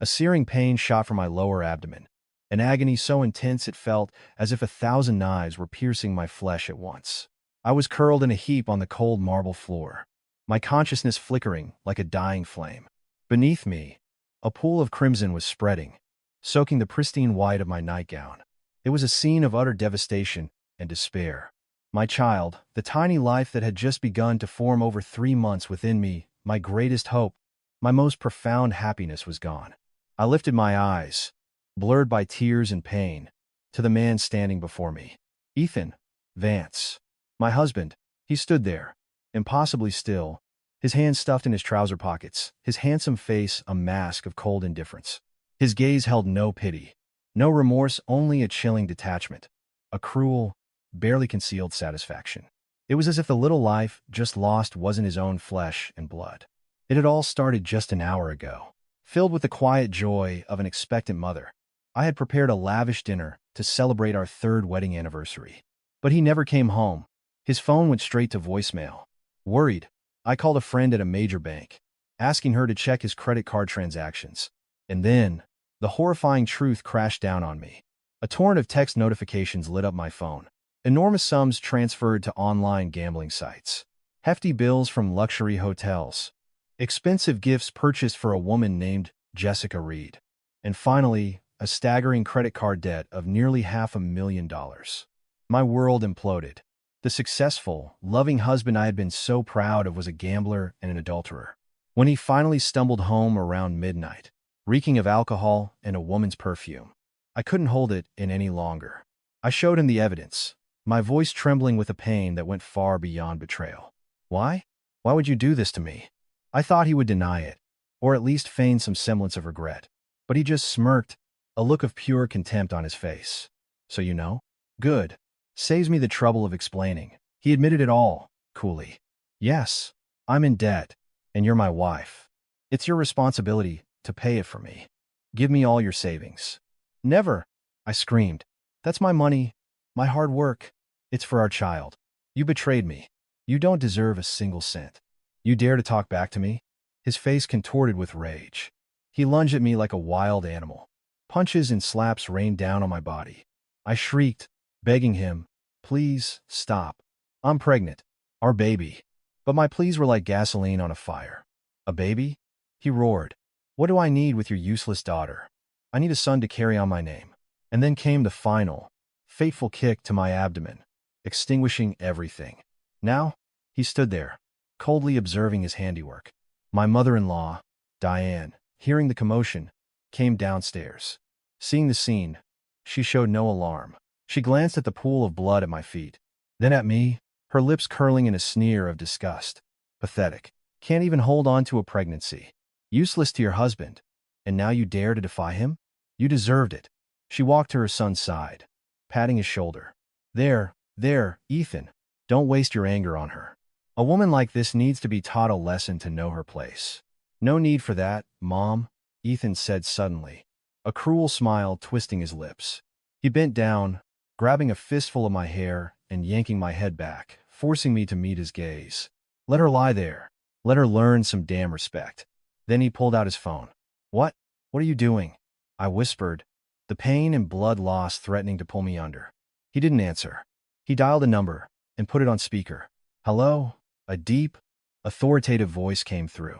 A searing pain shot from my lower abdomen, an agony so intense it felt as if 1,000 knives were piercing my flesh at once. I was curled in a heap on the cold marble floor, my consciousness flickering like a dying flame. Beneath me, a pool of crimson was spreading, soaking the pristine white of my nightgown. It was a scene of utter devastation and despair. My child, the tiny life that had just begun to form over 3 months within me, my greatest hope, my most profound happiness was gone. I lifted my eyes, blurred by tears and pain, to the man standing before me. Ethan Vance. My husband. He stood there, impossibly still, his hands stuffed in his trouser pockets, his handsome face a mask of cold indifference. His gaze held no pity, no remorse, only a chilling detachment, a cruel, barely concealed satisfaction. It was as if the little life just lost wasn't his own flesh and blood. It had all started just an hour ago. Filled with the quiet joy of an expectant mother, I had prepared a lavish dinner to celebrate our 3rd wedding anniversary. But he never came home. His phone went straight to voicemail. Worried, I called a friend at a major bank, asking her to check his credit card transactions. And then, the horrifying truth crashed down on me. A torrent of text notifications lit up my phone. Enormous sums transferred to online gambling sites. Hefty bills from luxury hotels. Expensive gifts purchased for a woman named Jessica Reed. And finally, a staggering credit card debt of nearly $500,000. My world imploded. The successful, loving husband I had been so proud of was a gambler and an adulterer. When he finally stumbled home around midnight, reeking of alcohol and a woman's perfume, I couldn't hold it in any longer. I showed him the evidence, my voice trembling with a pain that went far beyond betrayal. Why? Why would you do this to me? I thought he would deny it, or at least feign some semblance of regret. But he just smirked, a look of pure contempt on his face. So you know? Good. Saves me the trouble of explaining. He admitted it all, coolly. Yes, I'm in debt, and you're my wife. It's your responsibility to pay it for me. Give me all your savings. Never, I screamed. That's my money, my hard work. It's for our child. You betrayed me. You don't deserve a single cent. You dare to talk back to me? His face contorted with rage. He lunged at me like a wild animal. Punches and slaps rained down on my body. I shrieked, begging him, please, stop. I'm pregnant. Our baby. But my pleas were like gasoline on a fire. A baby? He roared. What do I need with your useless daughter? I need a son to carry on my name. And then came the final, fateful kick to my abdomen, extinguishing everything. Now, he stood there, coldly observing his handiwork. My mother-in-law, Diane, hearing the commotion, came downstairs. Seeing the scene, she showed no alarm. She glanced at the pool of blood at my feet, then at me, her lips curling in a sneer of disgust. Pathetic. Can't even hold on to a pregnancy. Useless to your husband. And now you dare to defy him? You deserved it. She walked to her son's side, patting his shoulder. There, Ethan. Don't waste your anger on her. A woman like this needs to be taught a lesson to know her place. No need for that, Mom, Ethan said suddenly, a cruel smile twisting his lips. He bent down, grabbing a fistful of my hair and yanking my head back, forcing me to meet his gaze. Let her lie there. Let her learn some damn respect. Then he pulled out his phone. What? What are you doing? I whispered, the pain and blood loss threatening to pull me under. He didn't answer. He dialed a number and put it on speaker. Hello? A deep, authoritative voice came through.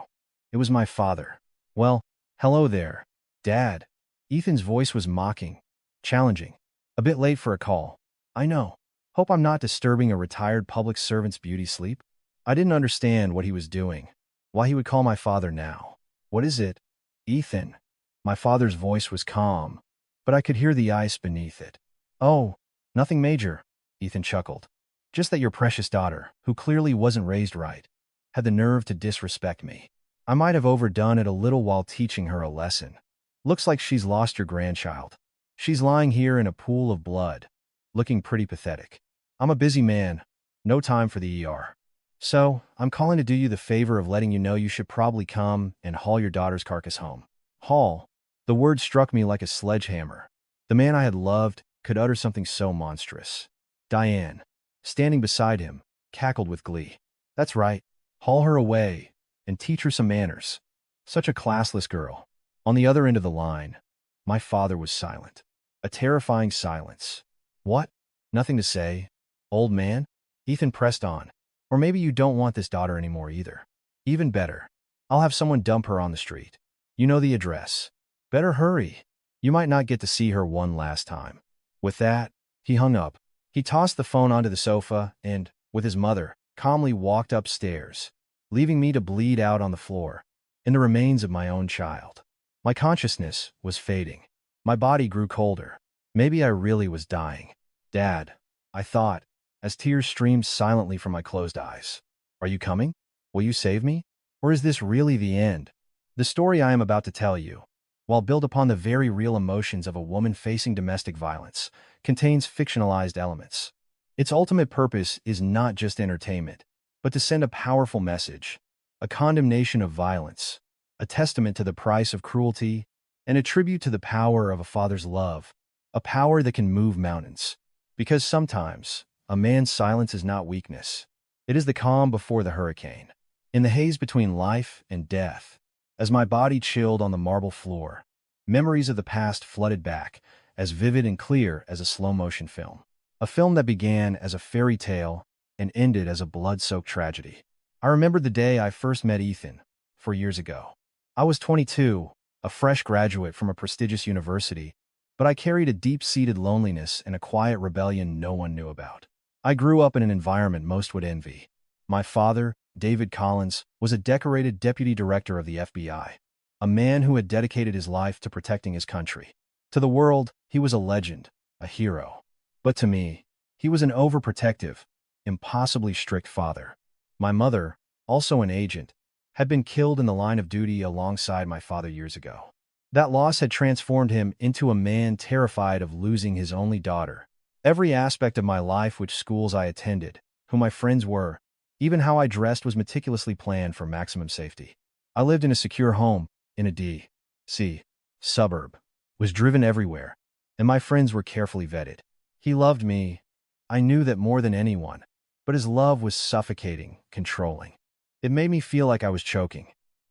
It was my father. Well, hello there, Dad. Ethan's voice was mocking, challenging. A bit late for a call. I know. Hope I'm not disturbing a retired public servant's beauty sleep. I didn't understand what he was doing, why he would call my father now. What is it? Ethan. My father's voice was calm, but I could hear the ice beneath it. Oh, nothing major, Ethan chuckled. Just that your precious daughter, who clearly wasn't raised right, had the nerve to disrespect me. I might have overdone it a little while teaching her a lesson. Looks like she's lost your grandchild. She's lying here in a pool of blood, looking pretty pathetic. I'm a busy man, no time for the ER. So, I'm calling to do you the favor of letting you know you should probably come and haul your daughter's carcass home. Haul. The word struck me like a sledgehammer. The man I had loved could utter something so monstrous. Diane, standing beside him, cackled with glee. That's right. Haul her away and teach her some manners. Such a classless girl. On the other end of the line, my father was silent. A terrifying silence. What? Nothing to say? Old man? Ethan pressed on. Or maybe you don't want this daughter anymore either. Even better. I'll have someone dump her on the street. You know the address. Better hurry. You might not get to see her one last time. With that, he hung up. He tossed the phone onto the sofa and, with his mother, calmly walked upstairs, leaving me to bleed out on the floor, in the remains of my own child. My consciousness was fading. My body grew colder. Maybe I really was dying. Dad, I thought, as tears streamed silently from my closed eyes. Are you coming? Will you save me? Or is this really the end? The story I am about to tell you, while built upon the very real emotions of a woman facing domestic violence, contains fictionalized elements. Its ultimate purpose is not just entertainment, but to send a powerful message, a condemnation of violence, a testament to the price of cruelty, and a tribute to the power of a father's love, a power that can move mountains. Because sometimes, a man's silence is not weakness. It is the calm before the hurricane. In the haze between life and death, as my body chilled on the marble floor, memories of the past flooded back, as vivid and clear as a slow-motion film. A film that began as a fairy tale and ended as a blood-soaked tragedy. I remembered the day I first met Ethan, 4 years ago. I was 22, a fresh graduate from a prestigious university, but I carried a deep-seated loneliness and a quiet rebellion no one knew about. I grew up in an environment most would envy. My father, David Collins, was a decorated deputy director of the FBI, a man who had dedicated his life to protecting his country. To the world, he was a legend, a hero. But to me, he was an overprotective, impossibly strict father. My mother, also an agent, had been killed in the line of duty alongside my father years ago. That loss had transformed him into a man terrified of losing his only daughter. Every aspect of my life, which schools I attended, who my friends were, even how I dressed was meticulously planned for maximum safety. I lived in a secure home, in a D.C. suburb, was driven everywhere, and my friends were carefully vetted. He loved me. I knew that more than anyone, but his love was suffocating, controlling. It made me feel like I was choking.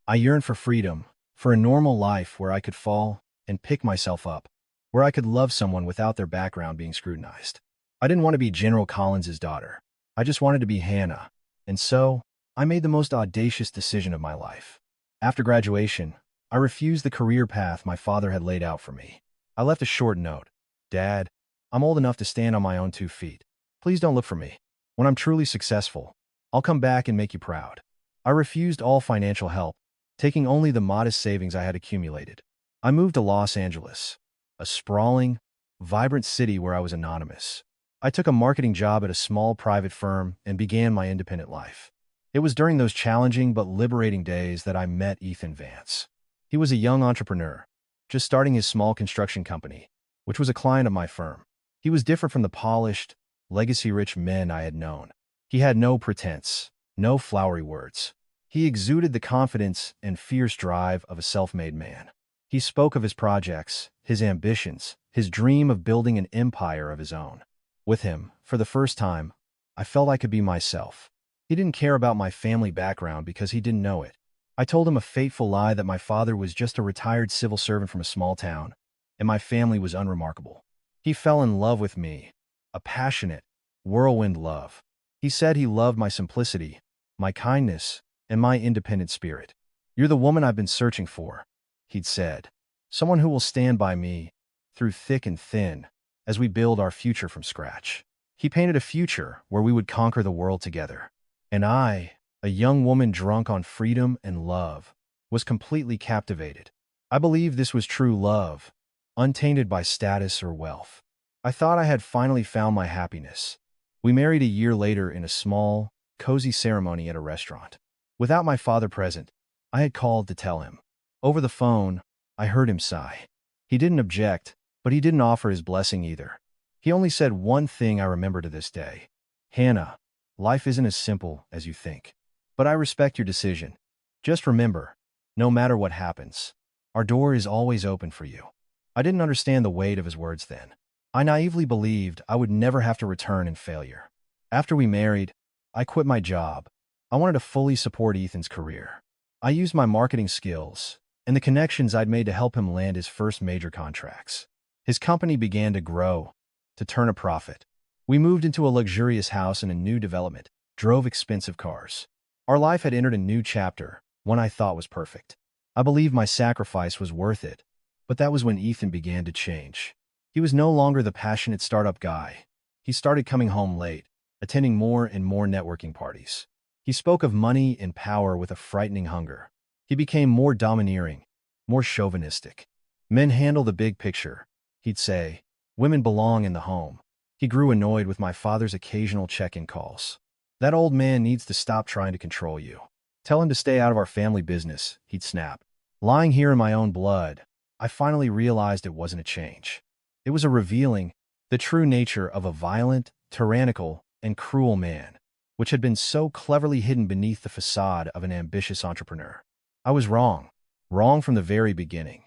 I yearned for freedom, for a normal life where I could fall and pick myself up, where I could love someone without their background being scrutinized. I didn't want to be General Collins's daughter. I just wanted to be Hannah. And so, I made the most audacious decision of my life. After graduation, I refused the career path my father had laid out for me. I left a short note. Dad, I'm old enough to stand on my own 2 feet. Please don't look for me. When I'm truly successful, I'll come back and make you proud. I refused all financial help, taking only the modest savings I had accumulated. I moved to Los Angeles, a sprawling, vibrant city where I was anonymous. I took a marketing job at a small private firm and began my independent life. It was during those challenging but liberating days that I met Ethan Vance. He was a young entrepreneur, just starting his small construction company, which was a client of my firm. He was different from the polished, legacy-rich men I had known. He had no pretense, no flowery words. He exuded the confidence and fierce drive of a self-made man. He spoke of his projects, his ambitions, his dream of building an empire of his own. With him, for the first time, I felt I could be myself. He didn't care about my family background because he didn't know it. I told him a fateful lie that my father was just a retired civil servant from a small town, and my family was unremarkable. He fell in love with me, a passionate, whirlwind love. He said he loved my simplicity, my kindness, and my independent spirit. You're the woman I've been searching for, he'd said. Someone who will stand by me, through thick and thin, as we build our future from scratch. He painted a future where we would conquer the world together. And I, a young woman drunk on freedom and love, was completely captivated. I believed this was true love, untainted by status or wealth. I thought I had finally found my happiness. We married a year later in a small, cozy ceremony at a restaurant. Without my father present, I had called to tell him. Over the phone, I heard him sigh. He didn't object, but he didn't offer his blessing either. He only said one thing I remember to this day. Hannah, life isn't as simple as you think. But I respect your decision. Just remember, no matter what happens, our door is always open for you. I didn't understand the weight of his words then. I naively believed I would never have to return in failure. After we married, I quit my job. I wanted to fully support Ethan's career. I used my marketing skills, and the connections I'd made to help him land his first major contracts. His company began to grow, to turn a profit. We moved into a luxurious house in a new development, drove expensive cars. Our life had entered a new chapter, one I thought was perfect. I believed my sacrifice was worth it, but that was when Ethan began to change. He was no longer the passionate startup guy. He started coming home late, attending more and more networking parties. He spoke of money and power with a frightening hunger. He became more domineering, more chauvinistic. Men handle the big picture, he'd say. Women belong in the home. He grew annoyed with my father's occasional check-in calls. That old man needs to stop trying to control you. Tell him to stay out of our family business, he'd snap. Lying here in my own blood, I finally realized it wasn't a change. It was a revealing, the true nature of a violent, tyrannical, and cruel man, which had been so cleverly hidden beneath the facade of an ambitious entrepreneur. I was wrong from the very beginning.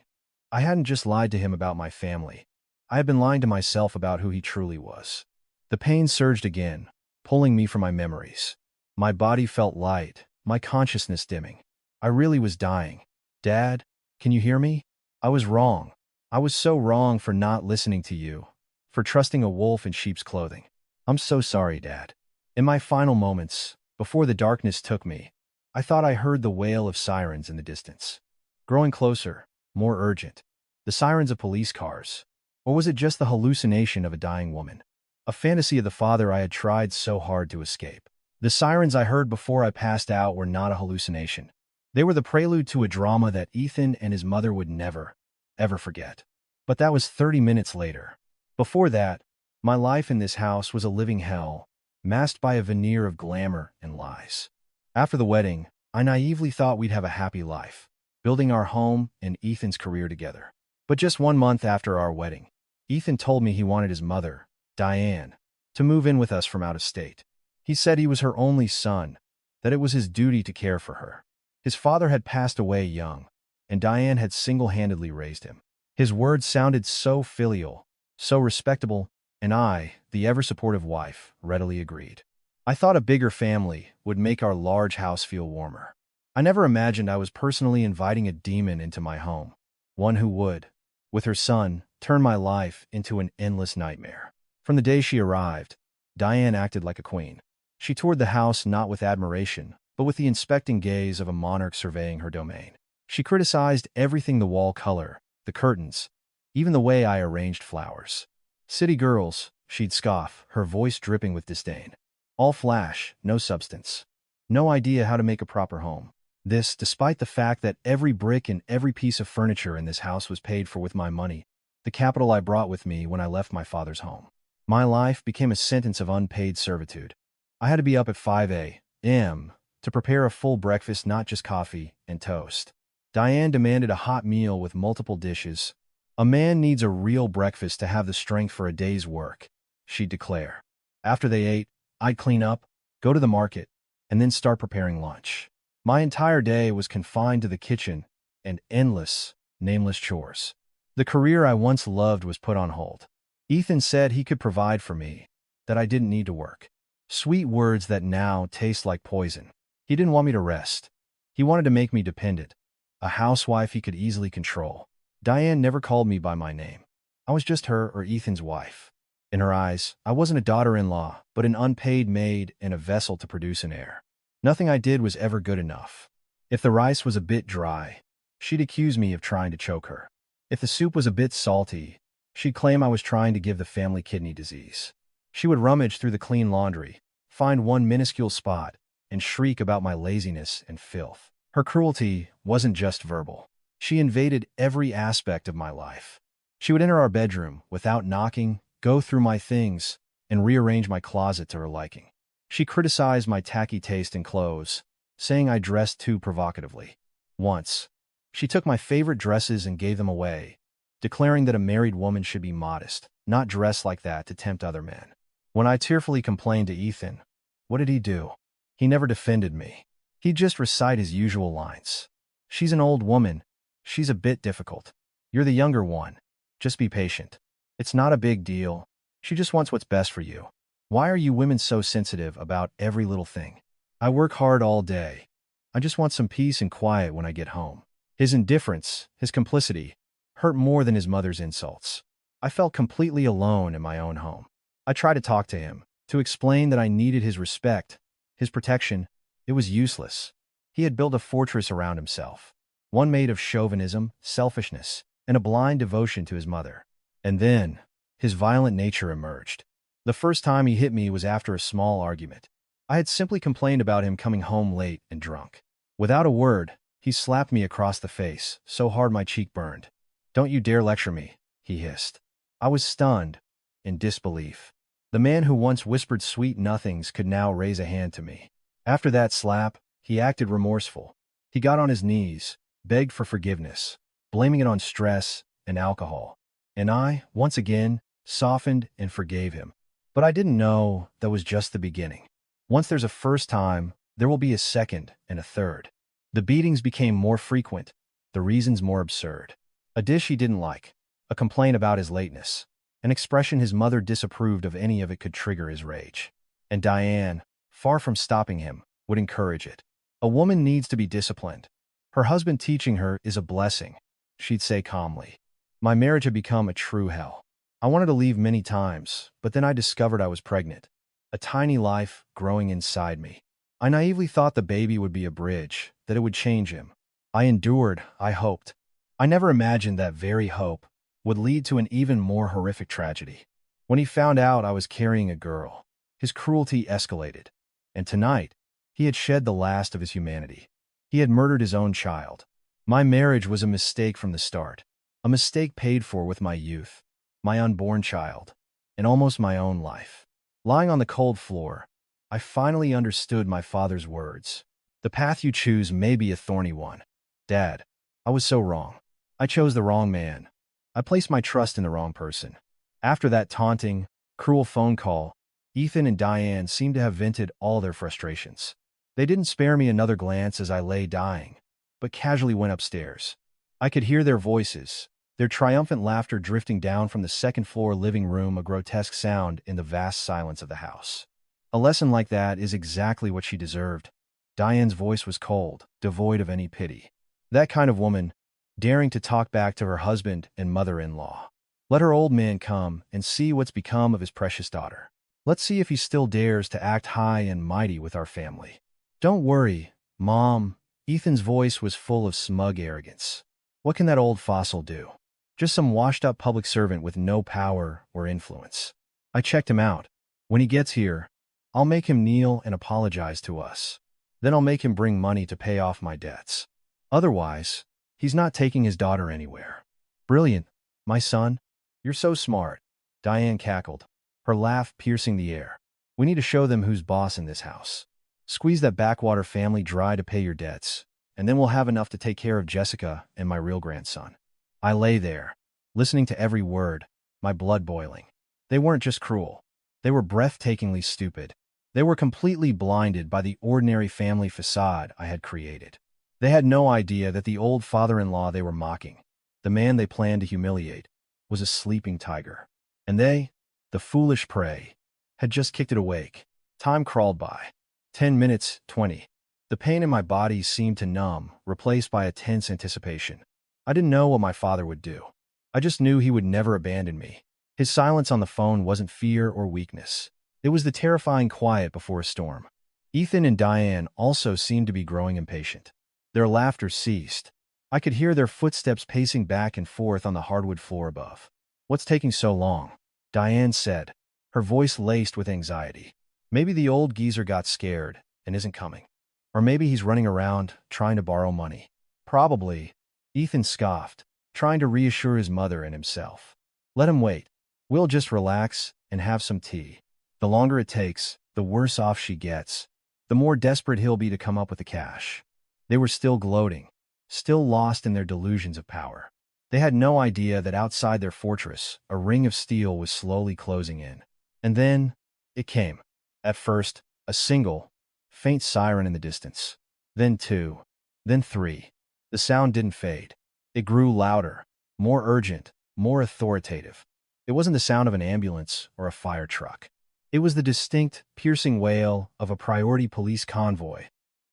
I hadn't just lied to him about my family. I had been lying to myself about who he truly was. The pain surged again, pulling me from my memories. My body felt light, my consciousness dimming. I really was dying. Dad, can you hear me? I was wrong. I was so wrong for not listening to you, for trusting a wolf in sheep's clothing. I'm so sorry, Dad. In my final moments, before the darkness took me, I thought I heard the wail of sirens in the distance. Growing closer, more urgent. The sirens of police cars. Or was it just the hallucination of a dying woman? A fantasy of the father I had tried so hard to escape. The sirens I heard before I passed out were not a hallucination. They were the prelude to a drama that Ethan and his mother would never, ever forget. But that was 30 minutes later. Before that, my life in this house was a living hell, masked by a veneer of glamour and lies. After the wedding, I naively thought we'd have a happy life, building our home and Ethan's career together. But just 1 month after our wedding, Ethan told me he wanted his mother, Diane, to move in with us from out of state. He said he was her only son, that it was his duty to care for her. His father had passed away young, and Diane had single-handedly raised him. His words sounded so filial, so respectable, and I, the ever-supportive wife, readily agreed. I thought a bigger family would make our large house feel warmer. I never imagined I was personally inviting a demon into my home, one who would, with her son, turn my life into an endless nightmare. From the day she arrived, Diane acted like a queen. She toured the house not with admiration, but with the inspecting gaze of a monarch surveying her domain. She criticized everything: the wall color, the curtains, even the way I arranged flowers. City girls, she'd scoff, her voice dripping with disdain. All flash, no substance. No idea how to make a proper home. This, despite the fact that every brick and every piece of furniture in this house was paid for with my money, the capital I brought with me when I left my father's home. My life became a sentence of unpaid servitude. I had to be up at 5 a.m. to prepare a full breakfast, not just coffee and toast. Diane demanded a hot meal with multiple dishes. A man needs a real breakfast to have the strength for a day's work, she'd declare. After they ate, I'd clean up, go to the market, and then start preparing lunch. My entire day was confined to the kitchen and endless, nameless chores. The career I once loved was put on hold. Ethan said he could provide for me, that I didn't need to work. Sweet words that now taste like poison. He didn't want me to rest. He wanted to make me dependent, a housewife he could easily control. Diane never called me by my name. I was just her or Ethan's wife. In her eyes, I wasn't a daughter-in-law, but an unpaid maid and a vessel to produce an heir. Nothing I did was ever good enough. If the rice was a bit dry, she'd accuse me of trying to choke her. If the soup was a bit salty, she'd claim I was trying to give the family kidney disease. She would rummage through the clean laundry, find one minuscule spot, and shriek about my laziness and filth. Her cruelty wasn't just verbal. She invaded every aspect of my life. She would enter our bedroom without knocking, go through my things, and rearrange my closet to her liking. She criticized my tacky taste in clothes, saying I dressed too provocatively. Once, she took my favorite dresses and gave them away, declaring that a married woman should be modest, not dress like that to tempt other men. When I tearfully complained to Ethan, what did he do? He never defended me. He'd just recite his usual lines. She's an old woman. She's a bit difficult. You're the younger one. Just be patient. It's not a big deal. She just wants what's best for you. Why are you women so sensitive about every little thing? I work hard all day. I just want some peace and quiet when I get home. His indifference, his complicity, hurt more than his mother's insults. I felt completely alone in my own home. I tried to talk to him, to explain that I needed his respect, his protection. It was useless. He had built a fortress around himself, one made of chauvinism, selfishness, and a blind devotion to his mother. And then, his violent nature emerged. The first time he hit me was after a small argument. I had simply complained about him coming home late and drunk. Without a word, he slapped me across the face, so hard my cheek burned. "Don't you dare lecture me," he hissed. I was stunned, in disbelief. The man who once whispered sweet nothings could now raise a hand to me. After that slap, he acted remorseful. He got on his knees, begged for forgiveness, blaming it on stress and alcohol. And I, once again, softened and forgave him. But I didn't know that was just the beginning. Once there's a first time, there will be a second and a third. The beatings became more frequent, the reasons more absurd. A dish he didn't like, a complaint about his lateness, an expression his mother disapproved of, any of it could trigger his rage. And Diane, far from stopping him, would encourage it. "A woman needs to be disciplined. Her husband teaching her is a blessing," she'd say calmly. My marriage had become a true hell. I wanted to leave many times, but then I discovered I was pregnant. A tiny life growing inside me. I naively thought the baby would be a bridge, that it would change him. I endured, I hoped. I never imagined that very hope would lead to an even more horrific tragedy. When he found out I was carrying a girl, his cruelty escalated. And tonight, he had shed the last of his humanity. He had murdered his own child. My marriage was a mistake from the start. A mistake paid for with my youth, my unborn child, and almost my own life. Lying on the cold floor, I finally understood my father's words. "The path you choose may be a thorny one. Dad, I was so wrong. I chose the wrong man. I placed my trust in the wrong person." After that taunting, cruel phone call, Ethan and Diane seemed to have vented all their frustrations. They didn't spare me another glance as I lay dying, but casually went upstairs. I could hear their voices, their triumphant laughter drifting down from the second-floor living room, a grotesque sound in the vast silence of the house. A lesson like that is exactly what she deserved. Diane's voice was cold, devoid of any pity. That kind of woman, daring to talk back to her husband and mother-in-law. Let her old man come and see what's become of his precious daughter. Let's see if he still dares to act high and mighty with our family. "Don't worry, Mom." Ethan's voice was full of smug arrogance. "What can that old fossil do? Just some washed-up public servant with no power or influence. I checked him out. When he gets here, I'll make him kneel and apologize to us. Then I'll make him bring money to pay off my debts. Otherwise, he's not taking his daughter anywhere." "Brilliant, my son. You're so smart," Diane cackled, her laugh piercing the air. "We need to show them who's boss in this house. Squeeze that backwater family dry to pay your debts, and then we'll have enough to take care of Jessica and my real grandson." I lay there, listening to every word, my blood boiling. They weren't just cruel. They were breathtakingly stupid. They were completely blinded by the ordinary family facade I had created. They had no idea that the old father-in-law they were mocking, the man they planned to humiliate, was a sleeping tiger. And they, the foolish prey, had just kicked it awake. Time crawled by. 10 minutes, 20. The pain in my body seemed to numb, replaced by a tense anticipation. I didn't know what my father would do. I just knew he would never abandon me. His silence on the phone wasn't fear or weakness. It was the terrifying quiet before a storm. Ethan and Diane also seemed to be growing impatient. Their laughter ceased. I could hear their footsteps pacing back and forth on the hardwood floor above. "What's taking so long?" Diane said, her voice laced with anxiety. "Maybe the old geezer got scared and isn't coming. Or maybe he's running around trying to borrow money." "Probably," Ethan scoffed, trying to reassure his mother and himself. "Let him wait. We'll just relax and have some tea. The longer it takes, the worse off she gets. The more desperate he'll be to come up with the cash." They were still gloating, still lost in their delusions of power. They had no idea that outside their fortress, a ring of steel was slowly closing in. And then, it came. At first, a single, faint siren in the distance. Then two. Then three. The sound didn't fade. It grew louder, more urgent, more authoritative. It wasn't the sound of an ambulance or a fire truck. It was the distinct, piercing wail of a priority police convoy,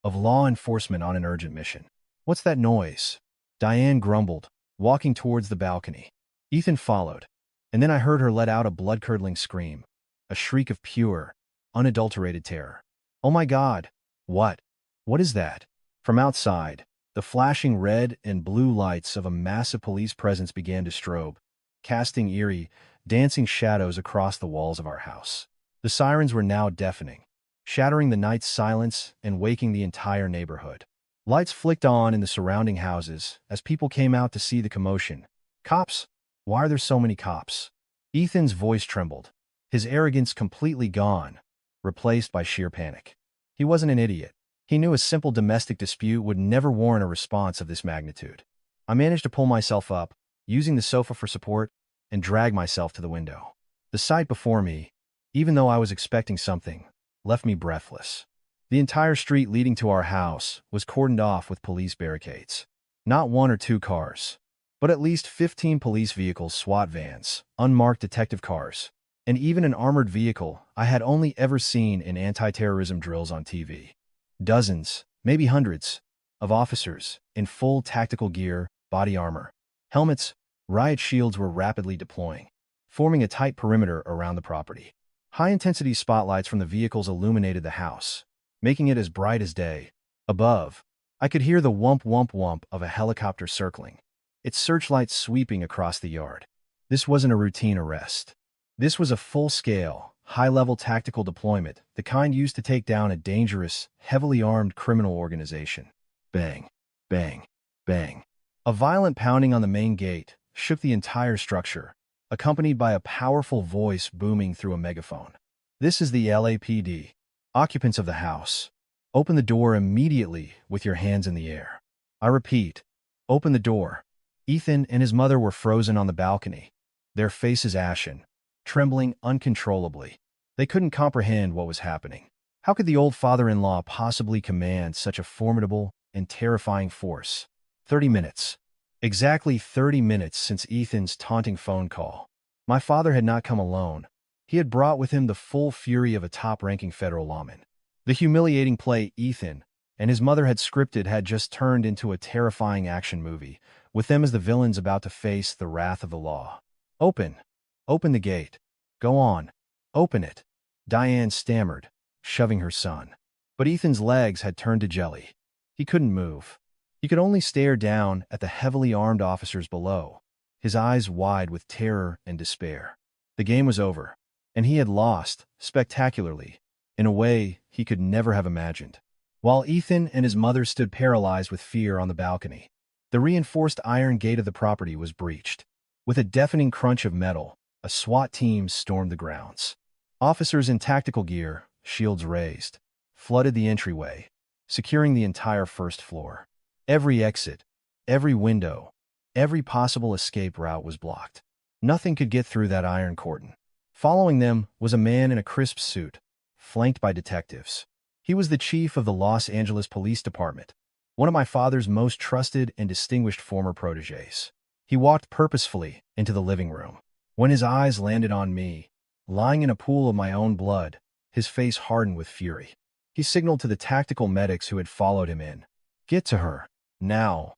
of law enforcement on an urgent mission. "What's that noise?" Diane grumbled, walking towards the balcony. Ethan followed, and then I heard her let out a blood-curdling scream, a shriek of pure, unadulterated terror. Oh my God! What? What is that? From outside, the flashing red and blue lights of a massive police presence began to strobe, casting eerie, dancing shadows across the walls of our house. The sirens were now deafening, shattering the night's silence and waking the entire neighborhood. Lights flicked on in the surrounding houses as people came out to see the commotion. Cops? Why are there so many cops? Ethan's voice trembled, his arrogance completely gone, replaced by sheer panic. He wasn't an idiot. He knew a simple domestic dispute would never warrant a response of this magnitude. I managed to pull myself up, using the sofa for support, and drag myself to the window. The sight before me, even though I was expecting something, left me breathless. The entire street leading to our house was cordoned off with police barricades. Not one or two cars, but at least 15 police vehicles, SWAT vans, unmarked detective cars, and even an armored vehicle I had only ever seen in anti-terrorism drills on TV. Dozens, maybe hundreds, of officers in full tactical gear, body armor, helmets, riot shields were rapidly deploying, forming a tight perimeter around the property. High-intensity spotlights from the vehicles illuminated the house, making it as bright as day. Above, I could hear the whump whump whump of a helicopter circling, its searchlights sweeping across the yard. This wasn't a routine arrest. This was a full-scale, high-level tactical deployment, the kind used to take down a dangerous, heavily armed criminal organization. Bang, bang, bang. A violent pounding on the main gate shook the entire structure, accompanied by a powerful voice booming through a megaphone. This is the LAPD. Occupants of the house, open the door immediately with your hands in the air. I repeat, open the door. Ethan and his mother were frozen on the balcony, their faces ashen, trembling uncontrollably. They couldn't comprehend what was happening. How could the old father-in-law possibly command such a formidable and terrifying force? 30 minutes. Exactly 30 minutes since Ethan's taunting phone call. My father had not come alone. He had brought with him the full fury of a top-ranking federal lawman. The humiliating play Ethan and his mother had scripted had just turned into a terrifying action movie, with them as the villains about to face the wrath of the law. Open. Open the gate. Go on. Open it. Diane stammered, shoving her son. But Ethan's legs had turned to jelly. He couldn't move. He could only stare down at the heavily armed officers below, his eyes wide with terror and despair. The game was over, and he had lost, spectacularly, in a way he could never have imagined. While Ethan and his mother stood paralyzed with fear on the balcony, the reinforced iron gate of the property was breached. With a deafening crunch of metal, a SWAT team stormed the grounds. Officers in tactical gear, shields raised, flooded the entryway, securing the entire first floor. Every exit, every window, every possible escape route was blocked. Nothing could get through that iron cordon. Following them was a man in a crisp suit, flanked by detectives. He was the chief of the Los Angeles Police Department, one of my father's most trusted and distinguished former protégés. He walked purposefully into the living room. When his eyes landed on me, lying in a pool of my own blood, his face hardened with fury. He signaled to the tactical medics who had followed him in. Get to her. Now.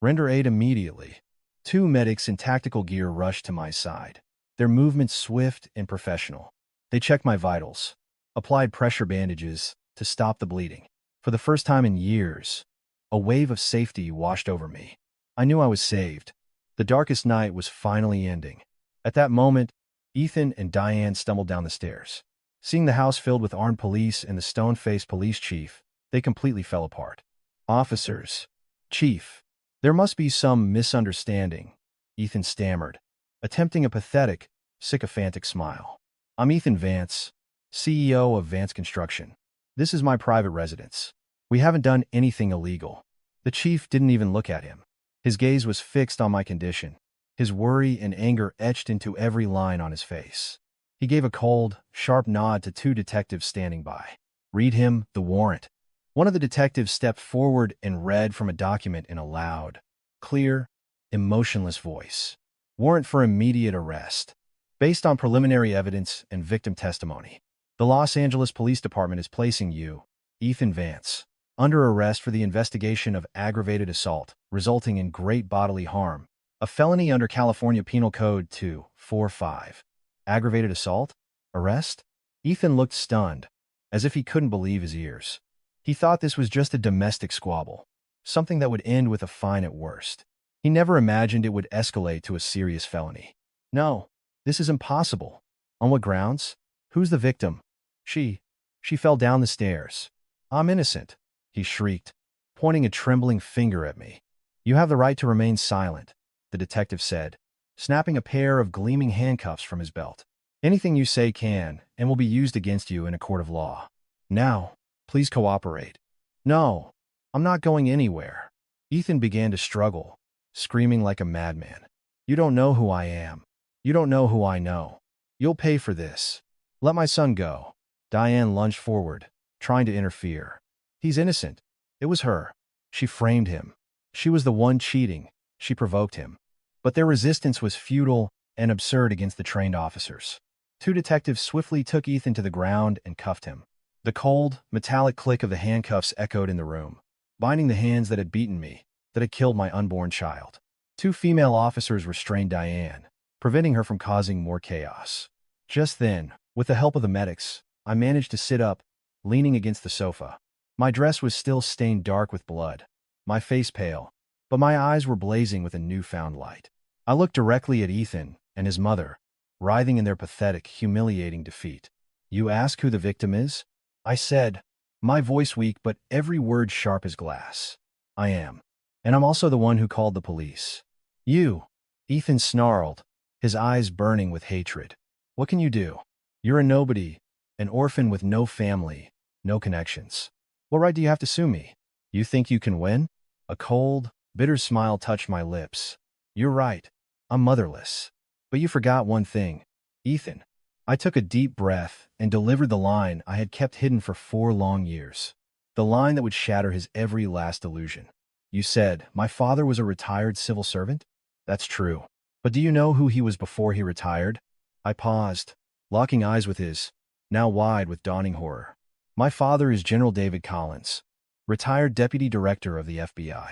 Render aid immediately. 2 medics in tactical gear rushed to my side, their movements swift and professional. They checked my vitals, applied pressure bandages to stop the bleeding. For the first time in years, a wave of safety washed over me. I knew I was saved. The darkest night was finally ending. At that moment, Ethan and Diane stumbled down the stairs. Seeing the house filled with armed police and the stone-faced police chief, they completely fell apart. Officers. Chief. There must be some misunderstanding, Ethan stammered, attempting a pathetic, sycophantic smile. I'm Ethan Vance, CEO of Vance Construction. This is my private residence. We haven't done anything illegal. The chief didn't even look at him. His gaze was fixed on my condition, his worry and anger etched into every line on his face. He gave a cold, sharp nod to 2 detectives standing by. Read him the warrant. One of the detectives stepped forward and read from a document in a loud, clear, emotionless voice. Warrant for immediate arrest. Based on preliminary evidence and victim testimony, the Los Angeles Police Department is placing you, Ethan Vance, under arrest for the investigation of aggravated assault, resulting in great bodily harm, a felony under California Penal Code 245. Aggravated assault? Arrest? Ethan looked stunned, as if he couldn't believe his ears. He thought this was just a domestic squabble, something that would end with a fine at worst. He never imagined it would escalate to a serious felony. No, this is impossible. On what grounds? Who's the victim? She. She fell down the stairs. I'm innocent, he shrieked, pointing a trembling finger at me. You have the right to remain silent, the detective said, snapping a pair of gleaming handcuffs from his belt. Anything you say can and will be used against you in a court of law. Now, please cooperate. No, I'm not going anywhere. Ethan began to struggle, screaming like a madman. You don't know who I am. You don't know who I know. You'll pay for this. Let my son go. Diane lunged forward, trying to interfere. He's innocent. It was her. She framed him. She was the one cheating. She provoked him. But their resistance was futile and absurd against the trained officers. Two detectives swiftly took Ethan to the ground and cuffed him. The cold, metallic click of the handcuffs echoed in the room, binding the hands that had beaten me, that had killed my unborn child. Two female officers restrained Diane, preventing her from causing more chaos. Just then, with the help of the medics, I managed to sit up, leaning against the sofa. My dress was still stained dark with blood, my face pale, but my eyes were blazing with a newfound light. I looked directly at Ethan and his mother, writhing in their pathetic, humiliating defeat. You ask who the victim is? I said, my voice weak but every word sharp as glass. I am. And I'm also the one who called the police. You. Ethan snarled, his eyes burning with hatred. What can you do? You're a nobody, an orphan with no family, no connections. What right do you have to sue me? You think you can win? A cold, bitter smile touched my lips. You're right. I'm motherless. But you forgot one thing, Ethan. I took a deep breath and delivered the line I had kept hidden for 4 long years. The line that would shatter his every last illusion. You said, my father was a retired civil servant? That's true. But do you know who he was before he retired? I paused, locking eyes with his, now wide with dawning horror. My father is General David Collins, retired Deputy Director of the FBI.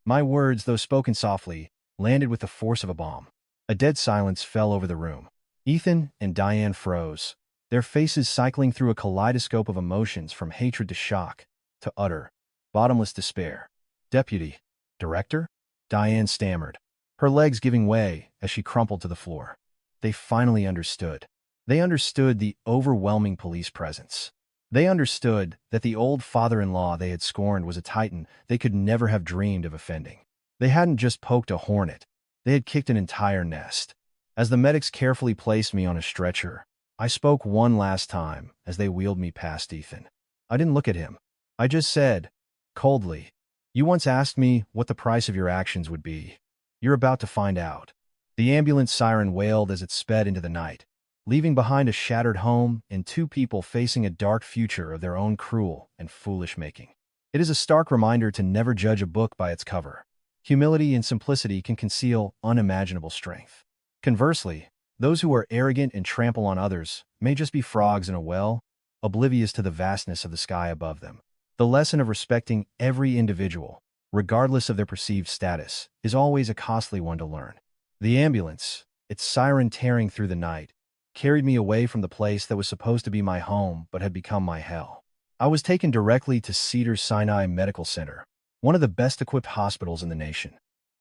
My words, though spoken softly, landed with the force of a bomb. A dead silence fell over the room. Ethan and Diane froze, their faces cycling through a kaleidoscope of emotions from hatred to shock, to utter, bottomless despair. Deputy. Director? Diane stammered, her legs giving way as she crumpled to the floor. They finally understood. They understood the overwhelming police presence. They understood that the old father-in-law they had scorned was a titan they could never have dreamed of offending. They hadn't just poked a hornet. They had kicked an entire nest. As the medics carefully placed me on a stretcher, I spoke one last time as they wheeled me past Ethan. I didn't look at him. I just said, coldly, you once asked me what the price of your actions would be. You're about to find out. The ambulance siren wailed as it sped into the night, leaving behind a shattered home and 2 people facing a dark future of their own cruel and foolish making. It is a stark reminder to never judge a book by its cover. Humility and simplicity can conceal unimaginable strength. Conversely, those who are arrogant and trample on others may just be frogs in a well, oblivious to the vastness of the sky above them. The lesson of respecting every individual, regardless of their perceived status, is always a costly one to learn. The ambulance, its siren tearing through the night, carried me away from the place that was supposed to be my home but had become my hell. I was taken directly to Cedars-Sinai Medical Center, one of the best-equipped hospitals in the nation.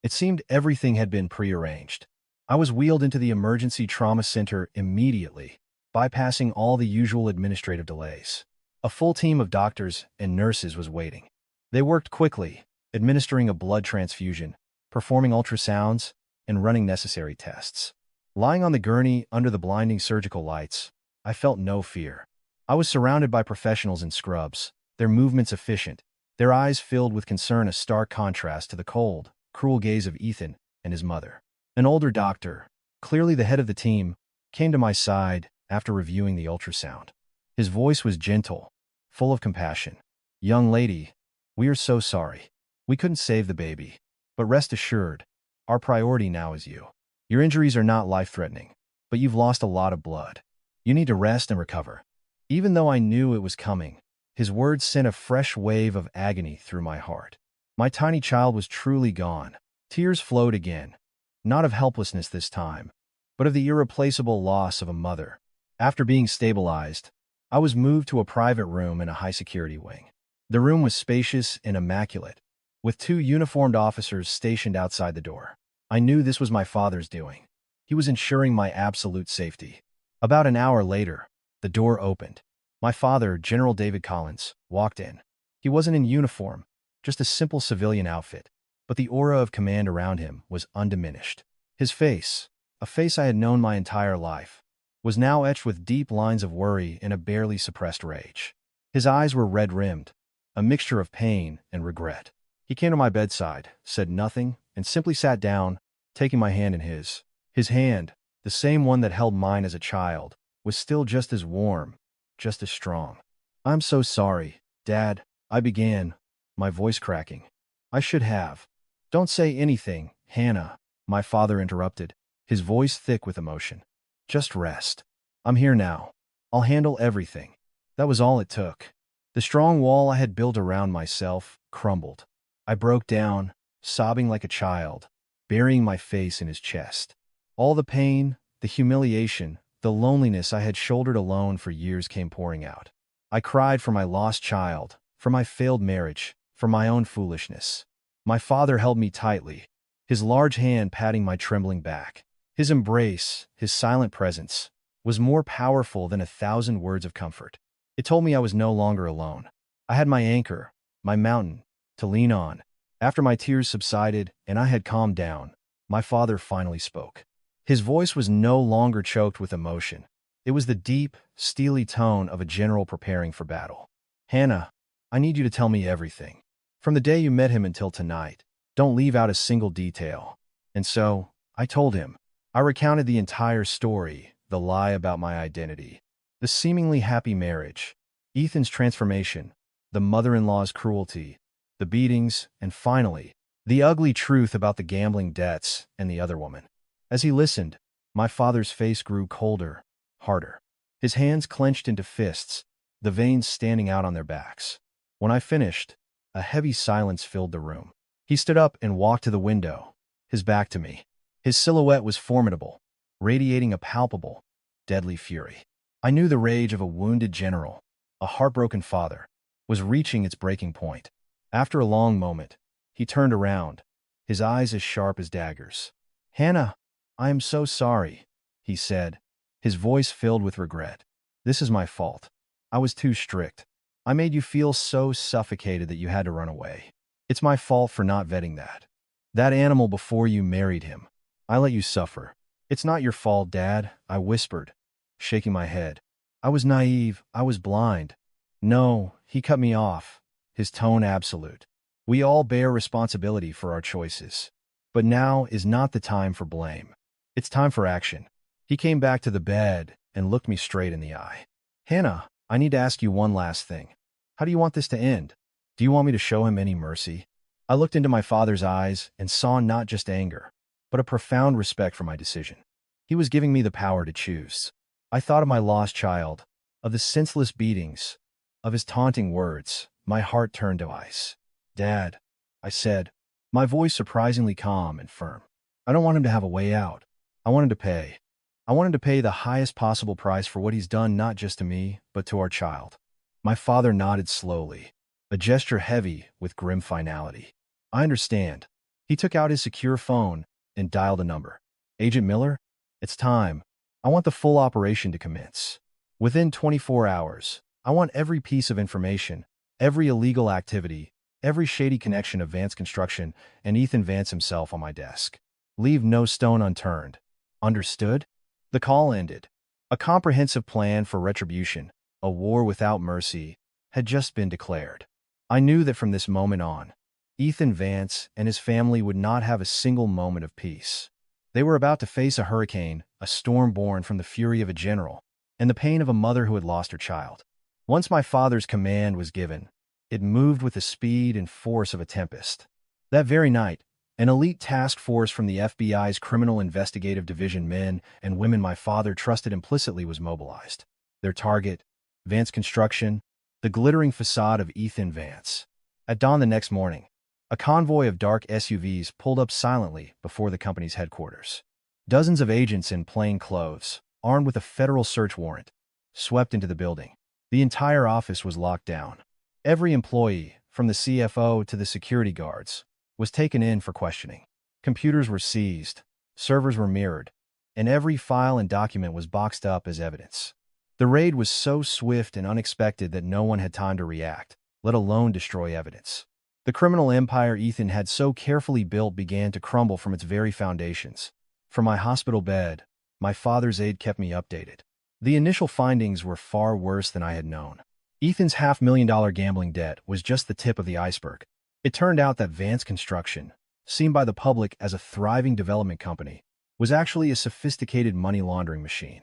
It seemed everything had been prearranged. I was wheeled into the emergency trauma center immediately, bypassing all the usual administrative delays. A full team of doctors and nurses was waiting. They worked quickly, administering a blood transfusion, performing ultrasounds, and running necessary tests. Lying on the gurney under the blinding surgical lights, I felt no fear. I was surrounded by professionals in scrubs, their movements efficient, their eyes filled with concern, a stark contrast to the cold, cruel gaze of Ethan and his mother. An older doctor, clearly the head of the team, came to my side after reviewing the ultrasound. His voice was gentle, full of compassion. Young lady, we are so sorry. We couldn't save the baby. But rest assured, our priority now is you. Your injuries are not life-threatening, but you've lost a lot of blood. You need to rest and recover. Even though I knew it was coming, His words sent a fresh wave of agony through my heart. My tiny child was truly gone. Tears flowed again, not of helplessness this time, but of the irreplaceable loss of a mother. After being stabilized, I was moved to a private room in a high-security wing. The room was spacious and immaculate, with 2 uniformed officers stationed outside the door. I knew this was my father's doing. He was ensuring my absolute safety. About an hour later, the door opened. My father, General David Collins, walked in. He wasn't in uniform, just a simple civilian outfit, but the aura of command around him was undiminished. His face, a face I had known my entire life, was now etched with deep lines of worry and a barely suppressed rage. His eyes were red-rimmed, a mixture of pain and regret. He came to my bedside, said nothing, and simply sat down, taking my hand in his. His hand, the same one that held mine as a child, was still just as warm, just as strong. "I'm so sorry, Dad," I began, my voice cracking. "I should have." "Don't say anything, Hannah," my father interrupted, his voice thick with emotion. "Just rest. I'm here now. I'll handle everything." That was all it took. The strong wall I had built around myself crumbled. I broke down, sobbing like a child, burying my face in his chest. All the pain, the humiliation, the loneliness I had shouldered alone for years came pouring out. I cried for my lost child, for my failed marriage, for my own foolishness. My father held me tightly, his large hand patting my trembling back. His embrace, his silent presence, was more powerful than 1,000 words of comfort. It told me I was no longer alone. I had my anchor, my mountain, to lean on. After my tears subsided and I had calmed down, my father finally spoke. His voice was no longer choked with emotion. It was the deep, steely tone of a general preparing for battle. "Hannah, I need you to tell me everything. From the day you met him until tonight. Don't leave out a single detail." And so, I told him. I recounted the entire story, the lie about my identity, the seemingly happy marriage, Ethan's transformation, the mother-in-law's cruelty, the beatings, and finally, the ugly truth about the gambling debts and the other woman. As he listened, my father's face grew colder, harder. His hands clenched into fists, the veins standing out on their backs. When I finished, a heavy silence filled the room. He stood up and walked to the window, his back to me. His silhouette was formidable, radiating a palpable, deadly fury. I knew the rage of a wounded general, a heartbroken father, was reaching its breaking point. After a long moment, he turned around, his eyes as sharp as daggers. "Hannah, I am so sorry," he said, his voice filled with regret. "This is my fault. I was too strict. I made you feel so suffocated that you had to run away. It's my fault for not vetting that animal before you married him. I let you suffer. It's not your fault, Dad," I whispered, shaking my head. "I was naive. I was blind." "No," he cut me off, his tone absolute. "We all bear responsibility for our choices. But now is not the time for blame. It's time for action." He came back to the bed and looked me straight in the eye. "Hannah, I need to ask you one last thing. How do you want this to end? Do you want me to show him any mercy?" I looked into my father's eyes and saw not just anger, but a profound respect for my decision. He was giving me the power to choose. I thought of my lost child, of the senseless beatings, of his taunting words. My heart turned to ice. "Dad," I said, my voice surprisingly calm and firm. "I don't want him to have a way out. I want him to pay. I want him to pay the highest possible price for what he's done not just to me, but to our child." My father nodded slowly, a gesture heavy with grim finality. "I understand." He took out his secure phone and dialed a number. "Agent Miller? It's time. I want the full operation to commence. Within 24 hours, I want every piece of information, every illegal activity, every shady connection of Vance Construction and Ethan Vance himself on my desk. Leave no stone unturned. Understood?" The call ended. A comprehensive plan for retribution, a war without mercy, had just been declared. I knew that from this moment on, Ethan Vance and his family would not have a single moment of peace. They were about to face a hurricane, a storm born from the fury of a general, and the pain of a mother who had lost her child. Once my father's command was given, it moved with the speed and force of a tempest. That very night, an elite task force from the FBI's Criminal Investigative Division, men and women my father trusted implicitly, was mobilized. Their target, Vance Construction, The glittering facade of Ethan Vance. At dawn the next morning, a convoy of dark SUVs pulled up silently before the company's headquarters. Dozens of agents in plain clothes, armed with a federal search warrant, swept into the building. The entire office was locked down. Every employee, from the CFO to the security guards, was taken in for questioning. Computers were seized, servers were mirrored, and every file and document was boxed up as evidence. The raid was so swift and unexpected that no one had time to react, let alone destroy evidence. The criminal empire Ethan had so carefully built began to crumble from its very foundations. From my hospital bed, my father's aide kept me updated. The initial findings were far worse than I had known. Ethan's $500,000 gambling debt was just the tip of the iceberg. It turned out that Vance Construction, seen by the public as a thriving development company, was actually a sophisticated money laundering machine.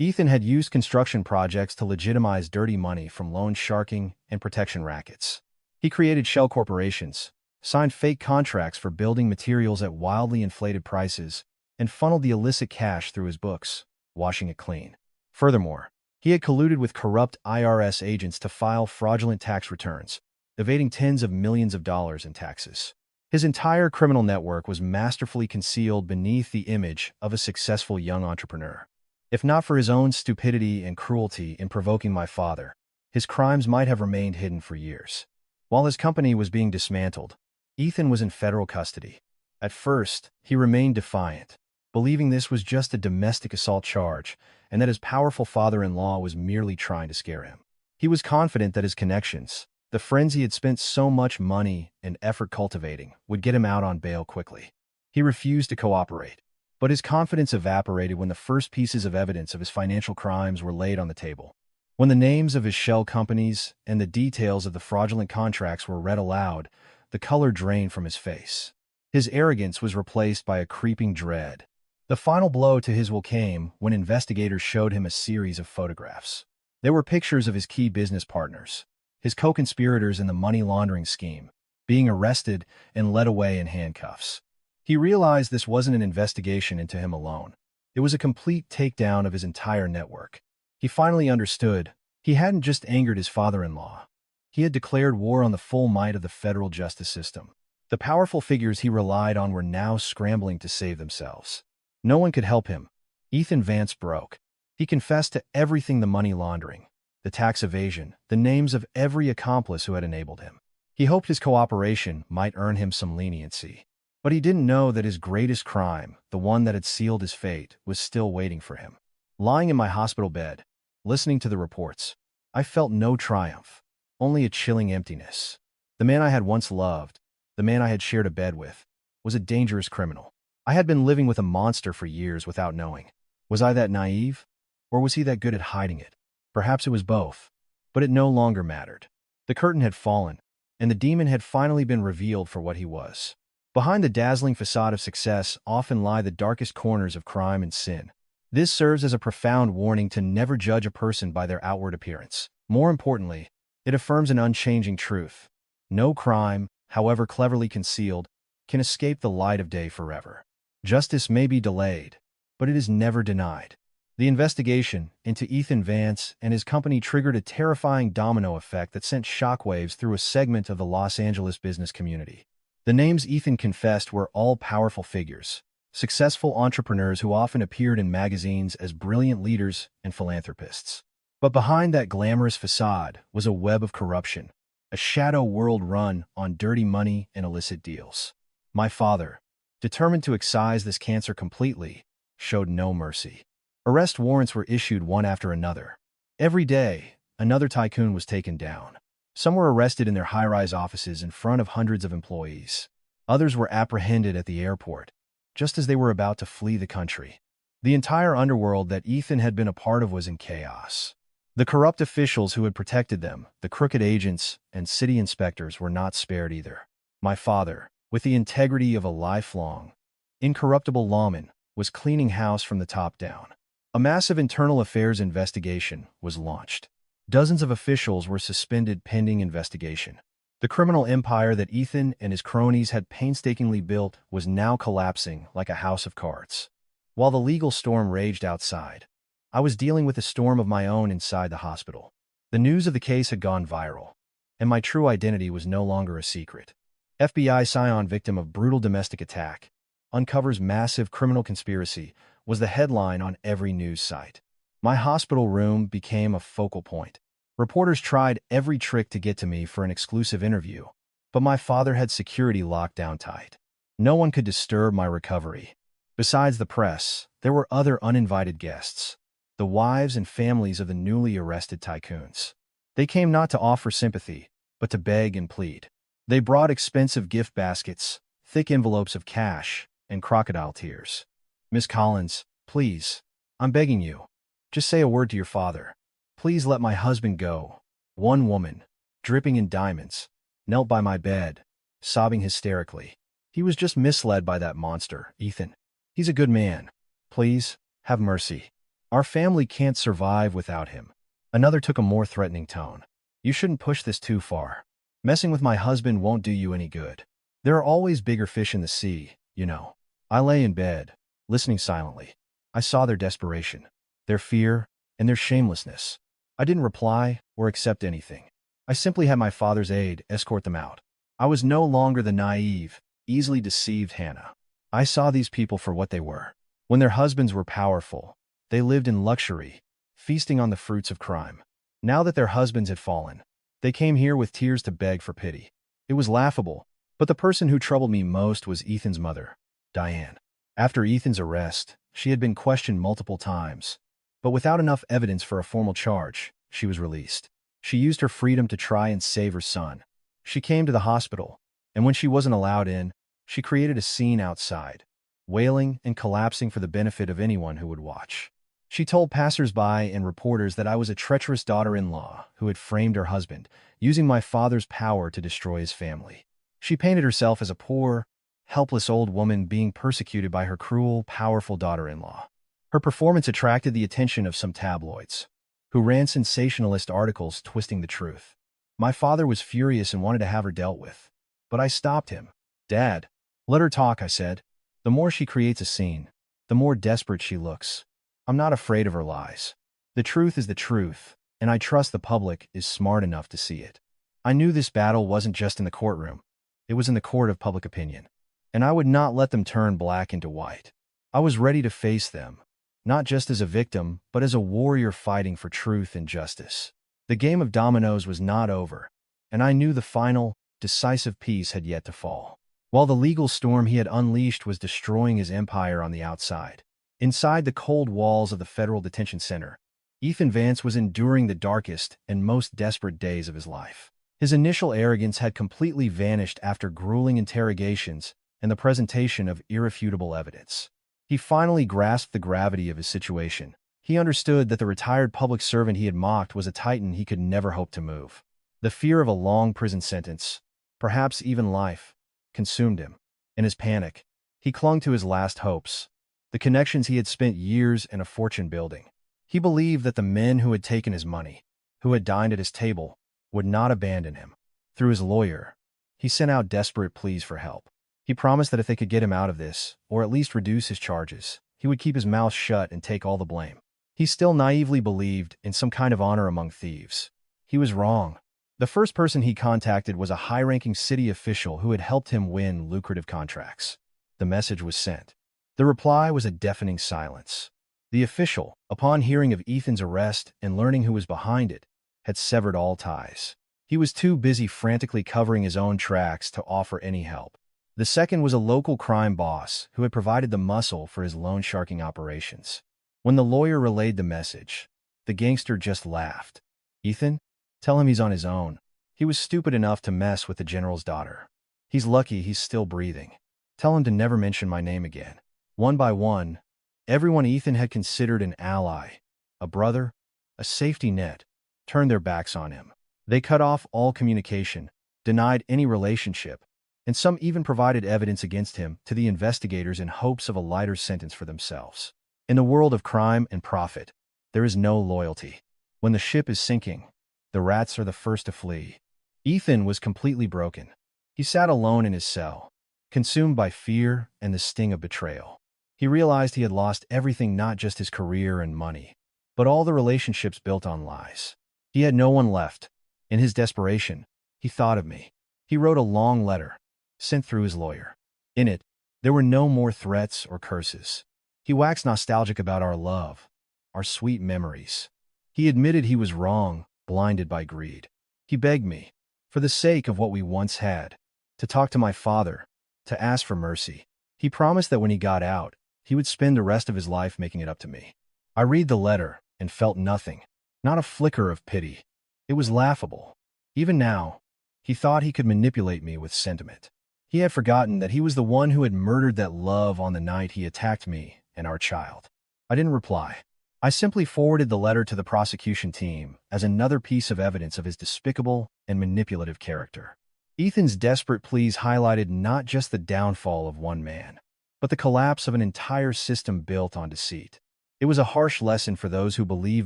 Ethan had used construction projects to legitimize dirty money from loan sharking and protection rackets. He created shell corporations, signed fake contracts for building materials at wildly inflated prices, and funneled the illicit cash through his books, washing it clean. Furthermore, he had colluded with corrupt IRS agents to file fraudulent tax returns, evading tens of millions of dollars in taxes. His entire criminal network was masterfully concealed beneath the image of a successful young entrepreneur. If not for his own stupidity and cruelty in provoking my father, his crimes might have remained hidden for years. While his company was being dismantled, Ethan was in federal custody. At first, he remained defiant, believing this was just a domestic assault charge and that his powerful father-in-law was merely trying to scare him. He was confident that his connections, the friends he had spent so much money and effort cultivating, would get him out on bail quickly. He refused to cooperate, but his confidence evaporated when the first pieces of evidence of his financial crimes were laid on the table. When the names of his shell companies and the details of the fraudulent contracts were read aloud, the color drained from his face. His arrogance was replaced by a creeping dread. The final blow to his will came when investigators showed him a series of photographs. There were pictures of his key business partners, his co-conspirators in the money laundering scheme, being arrested and led away in handcuffs. He realized this wasn't an investigation into him alone. It was a complete takedown of his entire network. He finally understood. He hadn't just angered his father-in-law. He had declared war on the full might of the federal justice system. The powerful figures he relied on were now scrambling to save themselves. No one could help him. Ethan Vance broke. He confessed to everything: the money laundering, the tax evasion, the names of every accomplice who had enabled him. He hoped his cooperation might earn him some leniency. But he didn't know that his greatest crime, the one that had sealed his fate, was still waiting for him. Lying in my hospital bed, listening to the reports, I felt no triumph, only a chilling emptiness. The man I had once loved, the man I had shared a bed with, was a dangerous criminal. I had been living with a monster for years without knowing. Was I that naive? Or was he that good at hiding it? Perhaps it was both. But it no longer mattered. The curtain had fallen, and the demon had finally been revealed for what he was. Behind the dazzling facade of success often lie the darkest corners of crime and sin. This serves as a profound warning to never judge a person by their outward appearance. More importantly, it affirms an unchanging truth. No crime, however cleverly concealed, can escape the light of day forever. Justice may be delayed, but it is never denied. The investigation into Ethan Vance and his company triggered a terrifying domino effect that sent shockwaves through a segment of the Los Angeles business community. The names Ethan confessed were all powerful figures, successful entrepreneurs who often appeared in magazines as brilliant leaders and philanthropists. But behind that glamorous facade was a web of corruption, a shadow world run on dirty money and illicit deals. My father, determined to excise this cancer completely, showed no mercy. Arrest warrants were issued one after another. Every day, another tycoon was taken down. Some were arrested in their high-rise offices in front of hundreds of employees. Others were apprehended at the airport, just as they were about to flee the country. The entire underworld that Ethan had been a part of was in chaos. The corrupt officials who had protected them, the crooked agents, and city inspectors were not spared either. My father, with the integrity of a lifelong, incorruptible lawman, was cleaning house from the top down. A massive internal affairs investigation was launched. Dozens of officials were suspended pending investigation. The criminal empire that Ethan and his cronies had painstakingly built was now collapsing like a house of cards. While the legal storm raged outside, I was dealing with a storm of my own inside the hospital. The news of the case had gone viral, and my true identity was no longer a secret. FBI Scion victim of brutal domestic attack uncovers massive criminal conspiracy was the headline on every news site. My hospital room became a focal point. Reporters tried every trick to get to me for an exclusive interview, but my father had security locked down tight. No one could disturb my recovery. Besides the press, there were other uninvited guests, the wives and families of the newly arrested tycoons. They came not to offer sympathy, but to beg and plead. They brought expensive gift baskets, thick envelopes of cash, and crocodile tears. "Miss Collins, please, I'm begging you. Just say a word to your father. Please let my husband go." One woman, dripping in diamonds, knelt by my bed, sobbing hysterically. "He was just misled by that monster, Ethan. He's a good man. Please, have mercy. Our family can't survive without him." Another took a more threatening tone. "You shouldn't push this too far. Messing with my husband won't do you any good. There are always bigger fish in the sea, you know." I lay in bed, listening silently. I saw their desperation, their fear, and their shamelessness. I didn't reply or accept anything. I simply had my father's aide escort them out. I was no longer the naive, easily deceived Hannah. I saw these people for what they were. When their husbands were powerful, they lived in luxury, feasting on the fruits of crime. Now that their husbands had fallen, they came here with tears to beg for pity. It was laughable, but the person who troubled me most was Ethan's mother, Diane. After Ethan's arrest, she had been questioned multiple times, but without enough evidence for a formal charge, she was released. She used her freedom to try and save her son. She came to the hospital, and when she wasn't allowed in, she created a scene outside, wailing and collapsing for the benefit of anyone who would watch. She told passers-by and reporters that I was a treacherous daughter-in-law who had framed her husband, using my father's power to destroy his family. She painted herself as a poor, helpless old woman being persecuted by her cruel, powerful daughter-in-law. Her performance attracted the attention of some tabloids, who ran sensationalist articles twisting the truth. My father was furious and wanted to have her dealt with, but I stopped him. "Dad, let her talk," I said. "The more she creates a scene, the more desperate she looks. I'm not afraid of her lies. The truth is the truth, and I trust the public is smart enough to see it." I knew this battle wasn't just in the courtroom. It was in the court of public opinion, and I would not let them turn black into white. I was ready to face them, not just as a victim, but as a warrior fighting for truth and justice. The game of dominoes was not over, and I knew the final, decisive piece had yet to fall. While the legal storm he had unleashed was destroying his empire on the outside, inside the cold walls of the federal detention center, Ethan Vance was enduring the darkest and most desperate days of his life. His initial arrogance had completely vanished after grueling interrogations and the presentation of irrefutable evidence. He finally grasped the gravity of his situation. He understood that the retired public servant he had mocked was a titan he could never hope to move. The fear of a long prison sentence, perhaps even life, consumed him. In his panic, he clung to his last hopes, the connections he had spent years and a fortune building. He believed that the men who had taken his money, who had dined at his table, would not abandon him. Through his lawyer, he sent out desperate pleas for help. He promised that if they could get him out of this, or at least reduce his charges, he would keep his mouth shut and take all the blame. He still naively believed in some kind of honor among thieves. He was wrong. The first person he contacted was a high-ranking city official who had helped him win lucrative contracts. The message was sent. The reply was a deafening silence. The official, upon hearing of Ethan's arrest and learning who was behind it, had severed all ties. He was too busy frantically covering his own tracks to offer any help. The second was a local crime boss who had provided the muscle for his loan sharking operations. When the lawyer relayed the message, the gangster just laughed. "Ethan? Tell him he's on his own. He was stupid enough to mess with the general's daughter. He's lucky he's still breathing. Tell him to never mention my name again." One by one, everyone Ethan had considered an ally, a brother, a safety net, turned their backs on him. They cut off all communication, denied any relationship, and some even provided evidence against him to the investigators in hopes of a lighter sentence for themselves. In the world of crime and profit, there is no loyalty. When the ship is sinking, the rats are the first to flee. Ethan was completely broken. He sat alone in his cell, consumed by fear and the sting of betrayal. He realized he had lost everything, not just his career and money, but all the relationships built on lies. He had no one left. In his desperation, he thought of me. He wrote a long letter, sent through his lawyer. In it, there were no more threats or curses. He waxed nostalgic about our love, our sweet memories. He admitted he was wrong, blinded by greed. He begged me, for the sake of what we once had, to talk to my father, to ask for mercy. He promised that when he got out, he would spend the rest of his life making it up to me. I read the letter and felt nothing, not a flicker of pity. It was laughable. Even now, he thought he could manipulate me with sentiment. He had forgotten that he was the one who had murdered that love on the night he attacked me and our child. I didn't reply. I simply forwarded the letter to the prosecution team as another piece of evidence of his despicable and manipulative character. Ethan's desperate pleas highlighted not just the downfall of one man, but the collapse of an entire system built on deceit. It was a harsh lesson for those who believe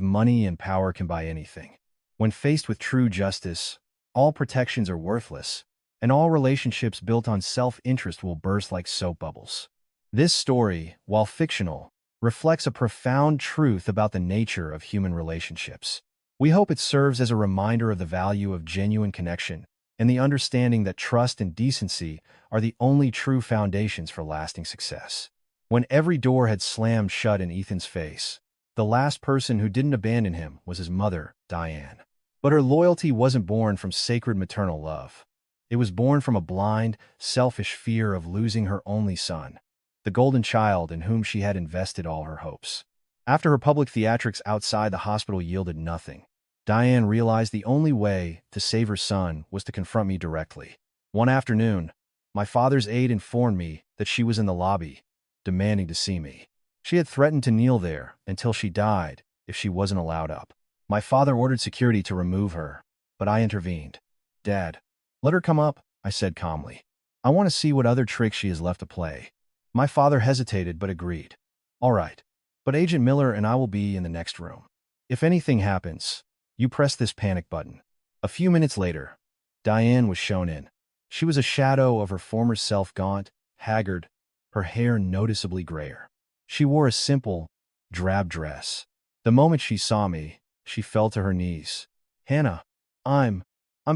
money and power can buy anything. When faced with true justice, all protections are worthless, and all relationships built on self-interest will burst like soap bubbles. This story, while fictional, reflects a profound truth about the nature of human relationships. We hope it serves as a reminder of the value of genuine connection and the understanding that trust and decency are the only true foundations for lasting success. When every door had slammed shut in Ethan's face, the last person who didn't abandon him was his mother, Diane. But her loyalty wasn't born from sacred maternal love. It was born from a blind, selfish fear of losing her only son, the golden child in whom she had invested all her hopes. After her public theatrics outside the hospital yielded nothing, Diane realized the only way to save her son was to confront me directly. One afternoon, my father's aide informed me that she was in the lobby, demanding to see me. She had threatened to kneel there until she died if she wasn't allowed up. My father ordered security to remove her, but I intervened. "Dad, let her come up," I said calmly. "I want to see what other tricks she has left to play." My father hesitated but agreed. "All right, but Agent Miller and I will be in the next room. If anything happens, you press this panic button." A few minutes later, Diane was shown in. She was a shadow of her former self, gaunt, haggard, her hair noticeably grayer. She wore a simple, drab dress. The moment she saw me, she fell to her knees. "Hannah, I'm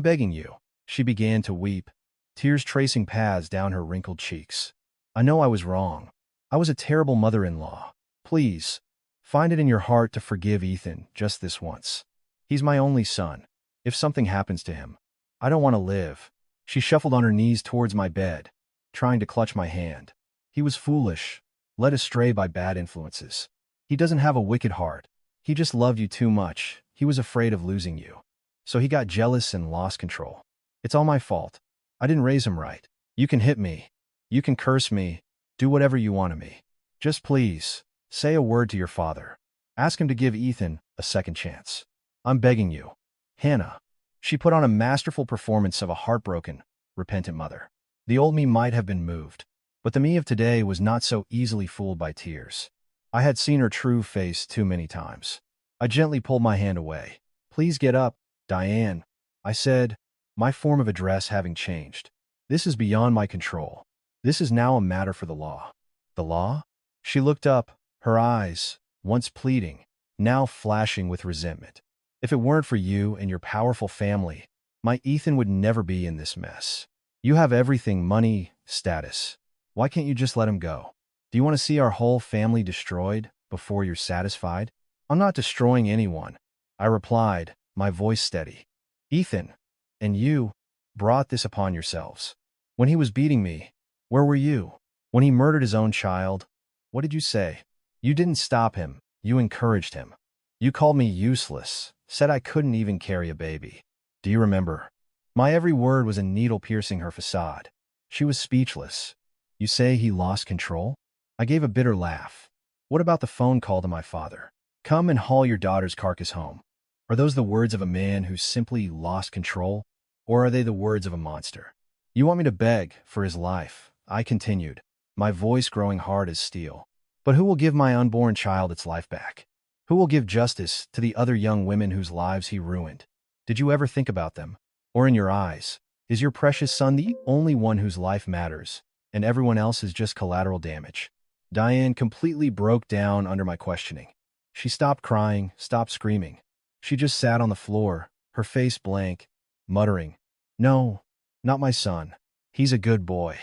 begging you." She began to weep, tears tracing paths down her wrinkled cheeks. "I know I was wrong. I was a terrible mother-in-law. Please, find it in your heart to forgive Ethan just this once. He's my only son. If something happens to him, I don't want to live." She shuffled on her knees towards my bed, trying to clutch my hand. "He was foolish, led astray by bad influences. He doesn't have a wicked heart. He just loved you too much. He was afraid of losing you. So he got jealous and lost control. It's all my fault. I didn't raise him right. You can hit me. You can curse me. Do whatever you want of me. Just please, say a word to your father. Ask him to give Ethan a second chance. I'm begging you. Hannah." She put on a masterful performance of a heartbroken, repentant mother. The old me might have been moved, but the me of today was not so easily fooled by tears. I had seen her true face too many times. I gently pulled my hand away. "Please get up, Diane," I said, my form of address having changed. "This is beyond my control. This is now a matter for the law." "The law?" She looked up, her eyes, once pleading, now flashing with resentment. "If it weren't for you and your powerful family, my Ethan would never be in this mess. You have everything, money, status. Why can't you just let him go? Do you want to see our whole family destroyed before you're satisfied?" "I'm not destroying anyone," I replied, my voice steady. "Ethan, and you, brought this upon yourselves. When he was beating me, where were you? When he murdered his own child, what did you say? You didn't stop him, you encouraged him. You called me useless, said I couldn't even carry a baby. Do you remember?" My every word was a needle piercing her facade. She was speechless. "You say he lost control?" I gave a bitter laugh. "What about the phone call to my father? 'Come and haul your daughter's carcass home.' Are those the words of a man who simply lost control, or are they the words of a monster?" "You want me to beg for his life," I continued, my voice growing hard as steel. "But who will give my unborn child its life back? Who will give justice to the other young women whose lives he ruined? Did you ever think about them? Or in your eyes, is your precious son the only one whose life matters, and everyone else is just collateral damage?" Diane completely broke down under my questioning. She stopped crying, stopped screaming. She just sat on the floor, her face blank, muttering, "No, not my son. He's a good boy."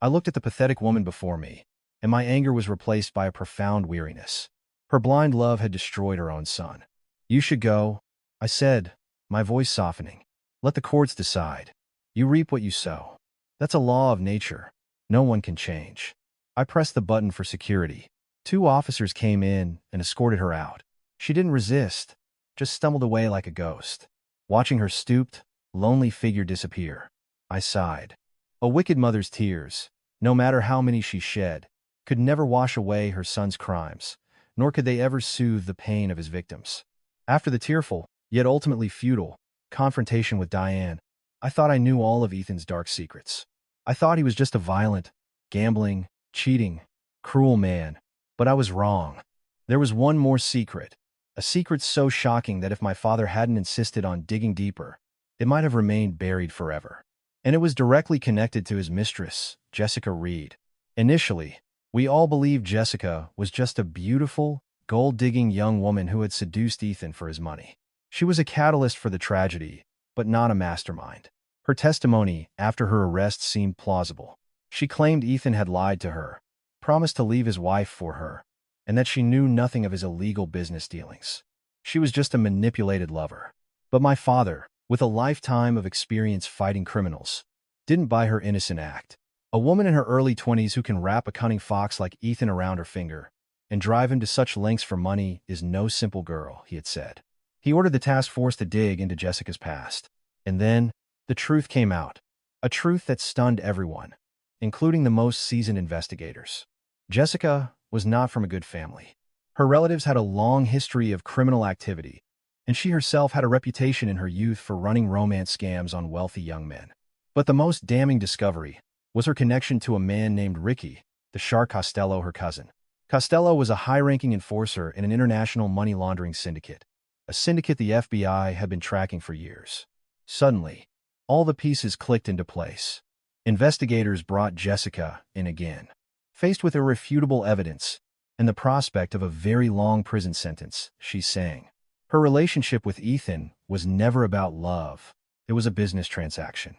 I looked at the pathetic woman before me, and my anger was replaced by a profound weariness. Her blind love had destroyed her own son. "You should go," I said, my voice softening. "Let the courts decide. You reap what you sow. That's a law of nature. No one can change." I pressed the button for security. 2 officers came in and escorted her out. She didn't resist, just stumbled away like a ghost. Watching her stooped, lonely figure disappear, I sighed. A wicked mother's tears, no matter how many she shed, could never wash away her son's crimes, nor could they ever soothe the pain of his victims. After the tearful, yet ultimately futile, confrontation with Diane, I thought I knew all of Ethan's dark secrets. I thought he was just a violent, gambling, cheating, cruel man, but I was wrong. There was one more secret, a secret so shocking that if my father hadn't insisted on digging deeper, it might have remained buried forever. And it was directly connected to his mistress, Jessica Reed. Initially, we all believed Jessica was just a beautiful, gold-digging young woman who had seduced Ethan for his money. She was a catalyst for the tragedy, but not a mastermind. Her testimony after her arrest seemed plausible. She claimed Ethan had lied to her, promised to leave his wife for her, and that she knew nothing of his illegal business dealings. She was just a manipulated lover. But my father, with a lifetime of experience fighting criminals, didn't buy her innocent act. A woman in her early 20s who can wrap a cunning fox like Ethan around her finger and drive him to such lengths for money is no simple girl, he had said. He ordered the task force to dig into Jessica's past. And then, the truth came out. A truth that stunned everyone, including the most seasoned investigators. Jessica was not from a good family. Her relatives had a long history of criminal activity, and she herself had a reputation in her youth for running romance scams on wealthy young men. But the most damning discovery was her connection to a man named Ricky, the Shark Costello, her cousin. Costello was a high-ranking enforcer in an international money laundering syndicate, a syndicate the FBI had been tracking for years. Suddenly, all the pieces clicked into place. Investigators brought Jessica in again. Faced with irrefutable evidence and the prospect of a very long prison sentence, she sang. Her relationship with Ethan was never about love. It was a business transaction.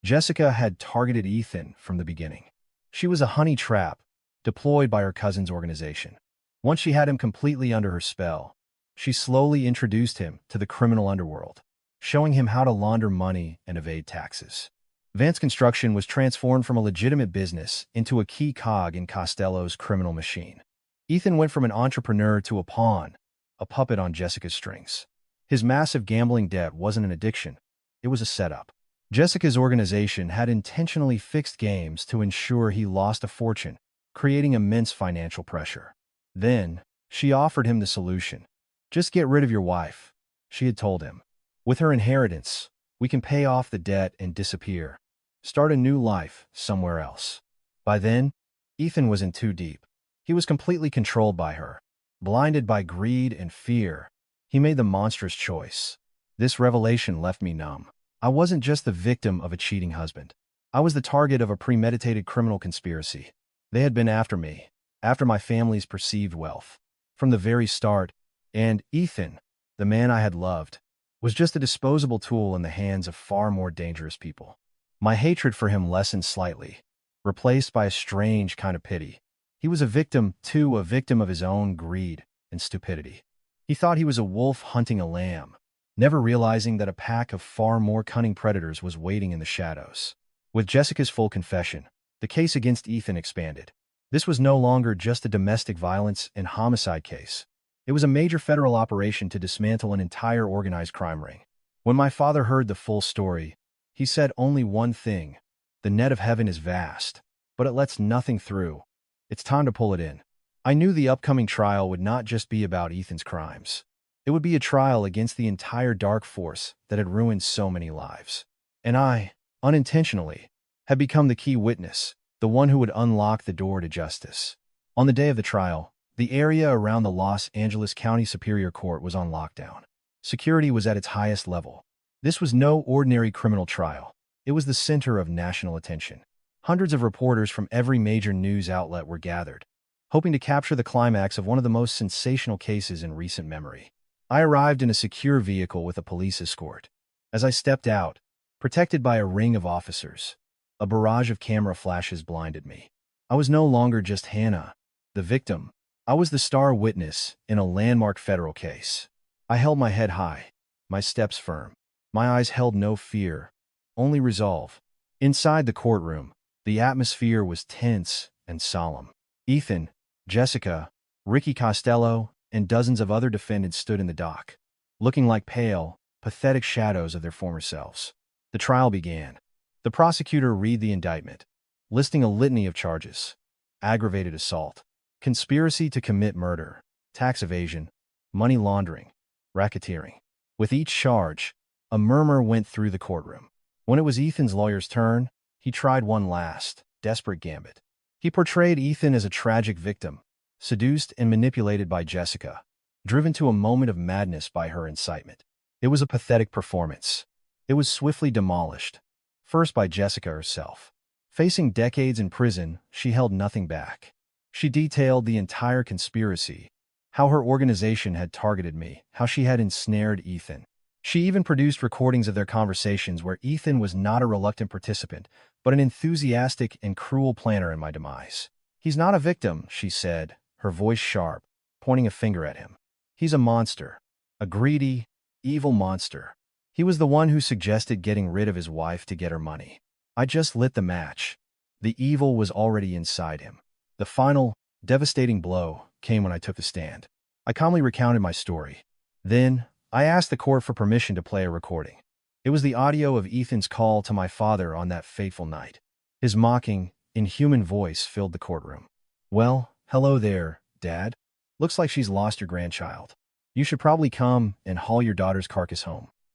Jessica had targeted Ethan from the beginning. She was a honey trap deployed by her cousin's organization. Once she had him completely under her spell, she slowly introduced him to the criminal underworld, showing him how to launder money and evade taxes. Vance Construction was transformed from a legitimate business into a key cog in Costello's criminal machine. Ethan went from an entrepreneur to a pawn, a puppet on Jessica's strings. His massive gambling debt wasn't an addiction, it was a setup. Jessica's organization had intentionally fixed games to ensure he lost a fortune, creating immense financial pressure. Then, she offered him the solution. "Just get rid of your wife," she had told him. "With her inheritance, we can pay off the debt and disappear. Start a new life somewhere else." By then, Ethan was in too deep. He was completely controlled by her. Blinded by greed and fear, he made the monstrous choice. This revelation left me numb. I wasn't just the victim of a cheating husband. I was the target of a premeditated criminal conspiracy. They had been after me, after my family's perceived wealth, from the very start, and Ethan, the man I had loved, was just a disposable tool in the hands of far more dangerous people. My hatred for him lessened slightly, replaced by a strange kind of pity. He was a victim, too, a victim of his own greed and stupidity. He thought he was a wolf hunting a lamb, never realizing that a pack of far more cunning predators was waiting in the shadows. With Jessica's full confession, the case against Ethan expanded. This was no longer just a domestic violence and homicide case. It was a major federal operation to dismantle an entire organized crime ring. When my father heard the full story, he said only one thing: "The net of heaven is vast, but it lets nothing through. It's time to pull it in." I knew the upcoming trial would not just be about Ethan's crimes. It would be a trial against the entire dark force that had ruined so many lives. And I, unintentionally, had become the key witness, the one who would unlock the door to justice. On the day of the trial, the area around the Los Angeles County Superior Court was on lockdown. Security was at its highest level. This was no ordinary criminal trial. It was the center of national attention. Hundreds of reporters from every major news outlet were gathered, hoping to capture the climax of one of the most sensational cases in recent memory. I arrived in a secure vehicle with a police escort. As I stepped out, protected by a ring of officers, a barrage of camera flashes blinded me. I was no longer just Hannah, the victim. I was the star witness in a landmark federal case. I held my head high, my steps firm. My eyes held no fear, only resolve. Inside the courtroom, the atmosphere was tense and solemn. Ethan, Jessica, Ricky Costello, and dozens of other defendants stood in the dock, looking like pale, pathetic shadows of their former selves. The trial began. The prosecutor read the indictment, listing a litany of charges: aggravated assault, conspiracy to commit murder, tax evasion, money laundering, racketeering. With each charge, a murmur went through the courtroom. When it was Ethan's lawyer's turn, he tried one last, desperate gambit. He portrayed Ethan as a tragic victim, seduced and manipulated by Jessica, driven to a moment of madness by her incitement. It was a pathetic performance. It was swiftly demolished, first by Jessica herself. Facing decades in prison, she held nothing back. She detailed the entire conspiracy, how her organization had targeted me, how she had ensnared Ethan. She even produced recordings of their conversations where Ethan was not a reluctant participant, but an enthusiastic and cruel planner in my demise. "He's not a victim," she said, her voice sharp, pointing a finger at him. "He's a monster, a greedy, evil monster. He was the one who suggested getting rid of his wife to get her money. I just lit the match. The evil was already inside him." The final, devastating blow came when I took the stand. I calmly recounted my story. Then, I asked the court for permission to play a recording. It was the audio of Ethan's call to my father on that fateful night. His mocking, inhuman voice filled the courtroom. "Well, hello there, Dad. Looks like she's lost your grandchild. You should probably come and haul your daughter's carcass home."